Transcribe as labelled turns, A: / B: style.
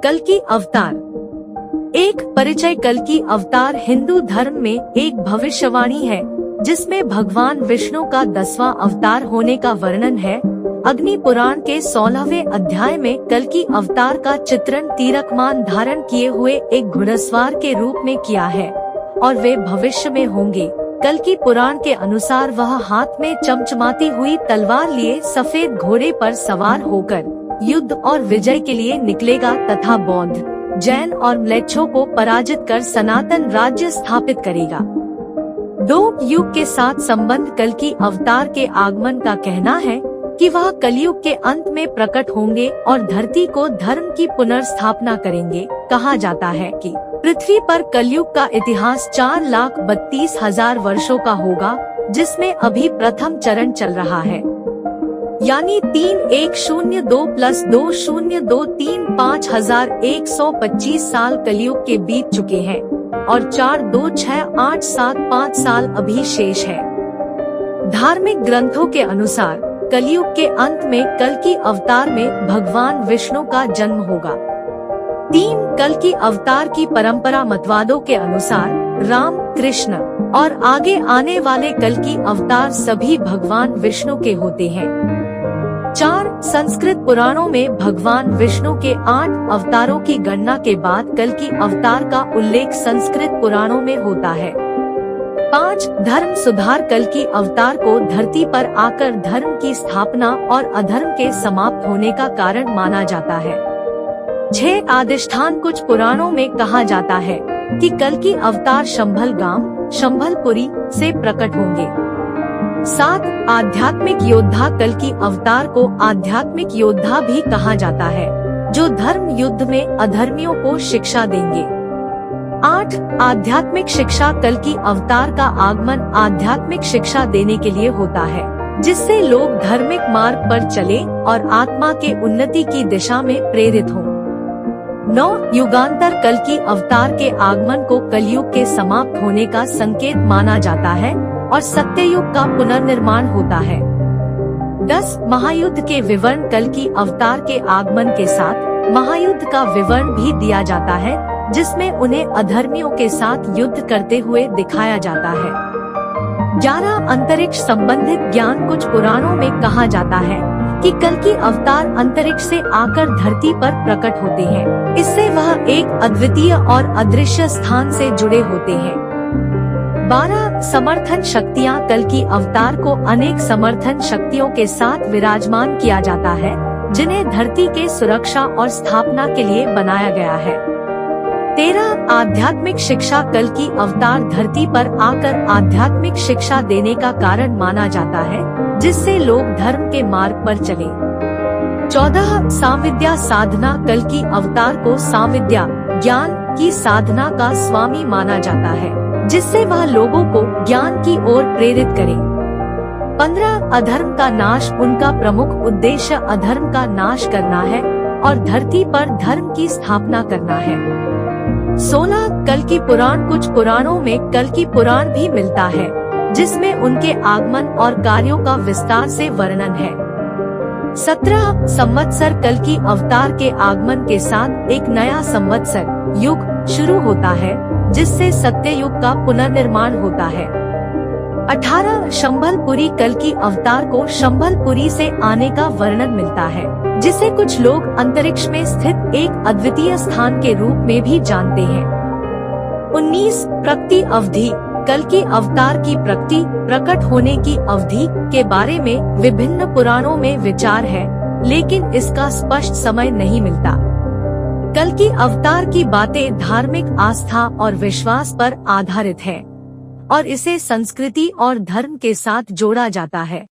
A: कल्कि अवतार। एक परिचय। कल्कि अवतार हिंदू धर्म में एक भविष्यवाणी है जिसमें भगवान विष्णु का 10वां अवतार होने का वर्णन है। अग्नि पुराण के 16वें अध्याय में कल्कि अवतार का चित्रण तीरकमान धारण किए हुए एक घुड़सवार के रूप में किया है और वे भविष्य में होंगे। कल्कि पुराण के अनुसार वह हाथ में चमचमाती हुई तलवार लिए सफेद घोड़े पर सवार होकर युद्ध और विजय के लिए निकलेगा तथा बौद्ध, जैन और म्लेच्छों को पराजित कर सनातन राज्य स्थापित करेगा। दो युग के साथ संबंध। कल्कि अवतार के आगमन का कहना है कि वह कलयुग के अंत में प्रकट होंगे और धरती को धर्म की पुनर्स्थापना करेंगे। कहा जाता है कि पृथ्वी पर कलयुग का इतिहास 4,32,000 वर्षों का होगा, जिसमें अभी प्रथम चरण चल रहा है, यानी 3102 + 2023 5,125 साल कलयुग के बीत चुके हैं और 426,875 साल अभी शेष है। धार्मिक ग्रंथों के अनुसार कलयुग के अंत में कल्कि अवतार में भगवान विष्णु का जन्म होगा। 3 कल्कि अवतार की परंपरा मतवादों के अनुसार राम, कृष्ण और आगे आने वाले कल्कि अवतार सभी भगवान विष्णु के होते हैं। 4 संस्कृत पुराणों में भगवान विष्णु के 8 अवतारों की गणना के बाद कल्कि अवतार का उल्लेख संस्कृत पुराणों में होता है। 5 धर्म सुधार। कल्कि अवतार को धरती पर आकर धर्म की स्थापना और अधर्म के समाप्त होने का कारण माना जाता है। 6 आदिष्ठान। कुछ पुराणों में कहा जाता है कि कल्कि अवतार शंभल गांव शंभलपुरी से प्रकट होंगे। 7 आध्यात्मिक योद्धा। कल्कि अवतार को आध्यात्मिक योद्धा भी कहा जाता है, जो धर्म युद्ध में अधर्मियों को शिक्षा देंगे। 8 आध्यात्मिक शिक्षा। कल्कि अवतार का आगमन आध्यात्मिक शिक्षा देने के लिए होता है, जिससे लोग धार्मिक मार्ग पर चले और आत्मा के उन्नति की दिशा में प्रेरित हों। 9 युगांतर। कल्कि अवतार के आगमन को कलयुग के समाप्त होने का संकेत माना जाता है और सत्ययुग का पुनर्निर्माण होता है। 10 महायुद्ध के विवरण। कल्कि अवतार के आगमन के साथ महायुद्ध का विवरण भी दिया जाता है, जिसमें उन्हें अधर्मियों के साथ युद्ध करते हुए दिखाया जाता है। 11 अंतरिक्ष संबंधित ज्ञान। कुछ पुराणों में कहा जाता है कि कल्कि अवतार अंतरिक्ष से आकर धरती पर प्रकट होते हैं, इससे वह एक अद्वितीय और अदृश्य स्थान से जुड़े होते हैं। 12 समर्थन शक्तियाँ। कल्कि अवतार को अनेक समर्थन शक्तियों के साथ विराजमान किया जाता है, जिन्हें धरती के सुरक्षा और स्थापना के लिए बनाया गया है। 13 आध्यात्मिक शिक्षा। कल्कि अवतार धरती पर आकर आध्यात्मिक शिक्षा देने का कारण माना जाता है, जिससे लोग धर्म के मार्ग पर चले। 14 सामविद्या साधना। कल्कि अवतार को सामविद्या ज्ञान की साधना का स्वामी माना जाता है, जिससे वह लोगों को ज्ञान की ओर प्रेरित करे। 15 अधर्म का नाश। उनका प्रमुख उद्देश्य अधर्म का नाश करना है और धरती पर धर्म की स्थापना करना है। 16 कल्कि पुराण। कुछ पुराणों में कल्कि पुराण भी मिलता है, जिसमें उनके आगमन और कार्यों का विस्तार से वर्णन है। 17 संवत्सर। कल्कि अवतार के आगमन के साथ एक नया संवत्सर युग शुरू होता है, जिससे सत्ययुग का पुनर्निर्माण होता है। 18 शंभलपुरी। कल्कि अवतार को शंभलपुरी से आने का वर्णन मिलता है, जिसे कुछ लोग अंतरिक्ष में स्थित एक अद्वितीय स्थान के रूप में भी जानते हैं। 19 प्रकृति अवधि। कल्कि अवतार की प्रकट होने की अवधि के बारे में विभिन्न पुराणों में विचार है, लेकिन इसका स्पष्ट समय नहीं मिलता। कल्कि अवतार की बातें धार्मिक आस्था और विश्वास पर आधारित है और इसे संस्कृति और धर्म के साथ जोड़ा जाता है।